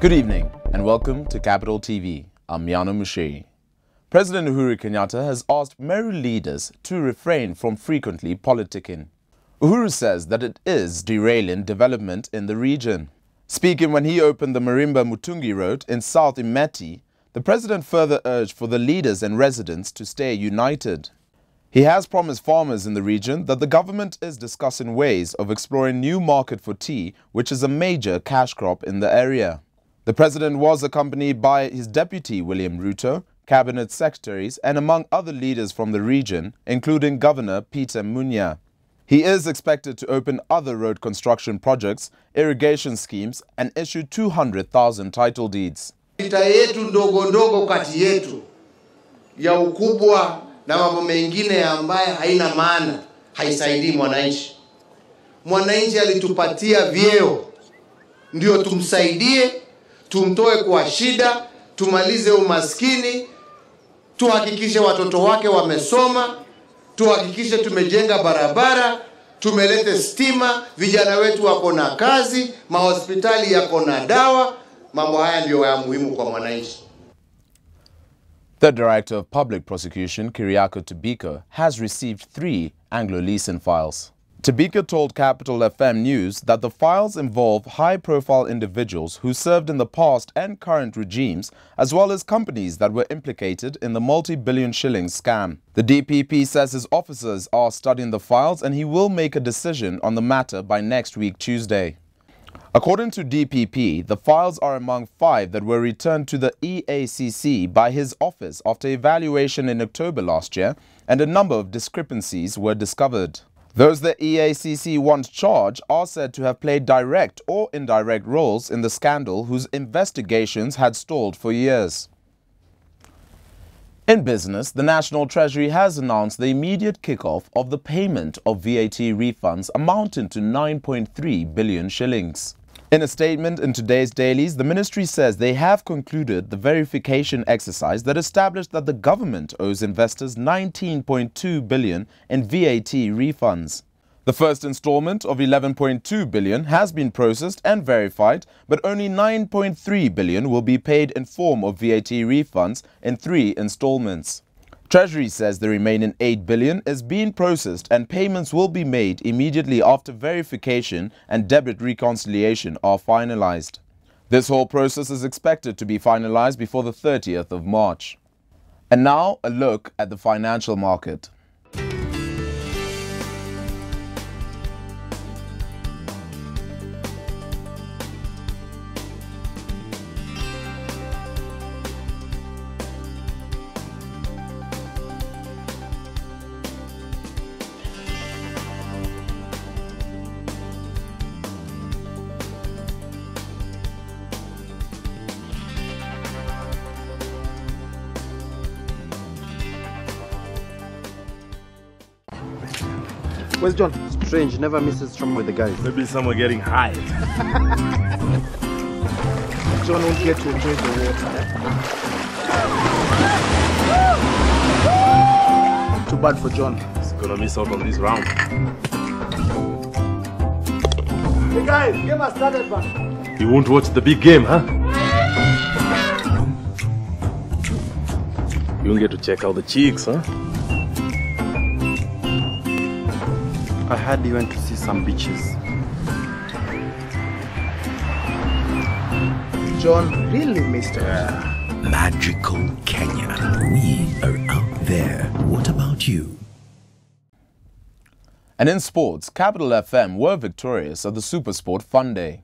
Good evening and welcome to Capital TV. I'm Miano Mushiri. President Uhuru Kenyatta has asked Meru leaders to refrain from frequently politicking. Uhuru says that it is derailing development in the region. Speaking when he opened the Marimba Mutungi Road in South Imeti, the president further urged for the leaders and residents to stay united. He has promised farmers in the region that the government is discussing ways of exploring new market for tea, which is a major cash crop in the area. The president was accompanied by his deputy William Ruto, cabinet secretaries and among other leaders from the region, including Governor Peter Munya. He is expected to open other road construction projects, irrigation schemes and issue 200,000 title deeds. Vita yetu ndogo ndogo kati yetu ya ukubwa na mambo mengine ambaye haina maana haisaidii mwananchi. Mwananchi alitupatia vyeo ndio tumsaidie, tumtoe kwa shida, tumalize umaskini, tuhakikishe watoto wake wamesoma, tuhakikishe tumejenga barabara, tumelete stima, vijana wetu wako na kazi, mahospitali yako na dawa. Mambo haya ndio ya muhimu kwa mwananchi. The Director of Public Prosecution, Kyriako Tobiko, has received 3 Anglo Leasing files. Tobiko told Capital FM News that the files involve high-profile individuals who served in the past and current regimes, as well as companies that were implicated in the multi-billion shillings scam. The DPP says his officers are studying the files and he will make a decision on the matter by next week Tuesday. According to DPP, the files are among 5 that were returned to the EACC by his office after evaluation in October last year, and a number of discrepancies were discovered. Those the EACC wants charged are said to have played direct or indirect roles in the scandal whose investigations had stalled for years. In business, the National Treasury has announced the immediate kick-off of the payment of VAT refunds amounting to 9.3 billion shillings. In a statement in today's dailies, the ministry says they have concluded the verification exercise that established that the government owes investors 19.2 billion in VAT refunds. The first installment of 11.2 billion has been processed and verified, but only 9.3 billion will be paid in form of VAT refunds in 3 installments. Treasury says the remaining 8 billion is being processed and payments will be made immediately after verification and debit reconciliation are finalized. This whole process is expected to be finalized before the 30th of March. And now a look at the financial market. Where's John? Strange, never misses from with the guys. Maybe someone getting high. John won't get to enjoy the water. Too bad for John. He's gonna miss out on this round. Hey guys, game has started, man. You won't watch the big game, huh? You won't get to check out the cheeks, huh? I heard you went to see some beaches. John really missed it. Magical Kenya. We are out there. What about you? And in sports, Capital FM were victorious at the Supersport Fun Day.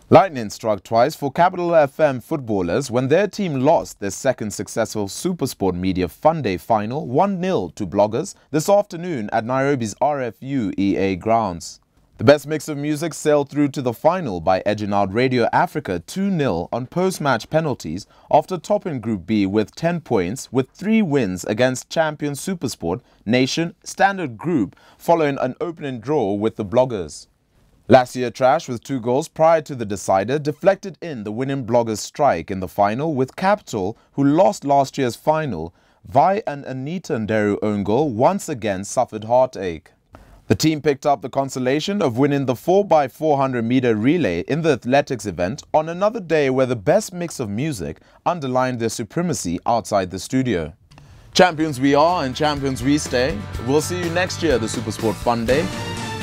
Lightning struck twice for Capital FM footballers when their team lost their second successful Supersport Media Fun Day final 1-0 to Bloggers this afternoon at Nairobi's RFU EA grounds. The best mix of music sailed through to the final by edging out Radio Africa 2-0 on post-match penalties after topping Group B with 10 points with 3 wins against champion Supersport, Nation, Standard Group following an opening draw with the Bloggers. Lassie Trash with 2 goals prior to the decider deflected in the winning Bloggers strike in the final with Capital, who lost last year's final. Vi and Anita Nderu own goal once again suffered heartache. The team picked up the consolation of winning the 4x400 meter relay in the athletics event on another day where the best mix of music underlined their supremacy outside the studio. Champions we are and champions we stay. We'll see you next year at the Supersport Fun Day.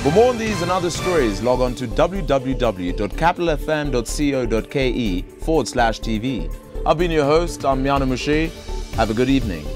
For more on these and other stories, log on to www.capitalfm.co.ke/TV. I've been your host, I'm Yana Mushe. Have a good evening.